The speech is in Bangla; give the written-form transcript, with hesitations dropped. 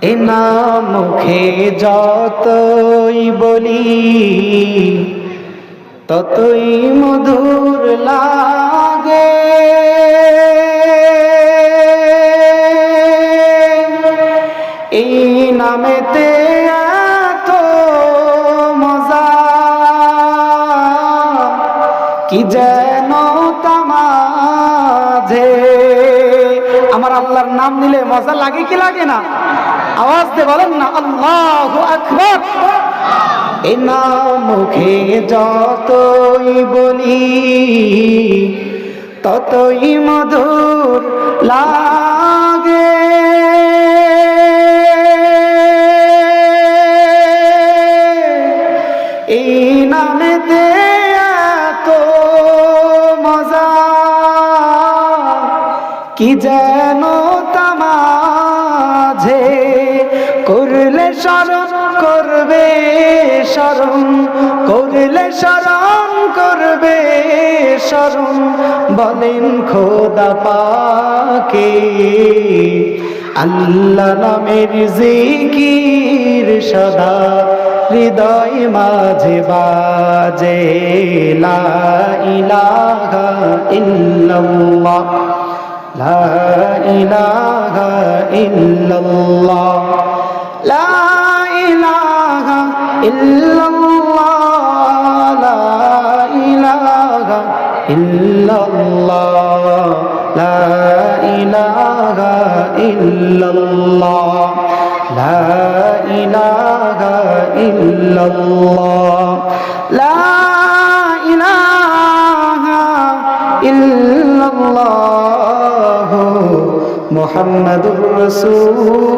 এ নাম মুখে যতই বলি ততই মধুর লাগে। এই নামেতে এত মজা, কি যেন তামাঝে। আমার আল্লাহর নাম নিলে মজা লাগে কি লাগে না? আওয়াজ দিয়ে বলেন না, আল্লাহু আকবার। এ নাম মুখে যতই বলি ততই মধুর লাগে। এই নামেতে এত মজা, কি যেন তামাঝে। করলে শরণ করবে শরণ, করলে শরণ করবে শরণ, বলেন খোদা পাকে। আল্লাহ নামের জিকির সদা হৃদয় মাঝে বাজে। লা ইলাহা ইল্লাল্লাহ, লা ইলাহা ইল্লাল্লাহ, লা ইলাহা ইল্লাল্লাহ, লা ইলাহা ইল্লাল্লাহ, লা ইলাহা ইল্লাল্লাহ, লা ইলাহা ইল্লাল্লাহ, লা ইলাহা ইল্লাল্লাহ, মুহাম্মাদুর রাসূলুল্লাহ।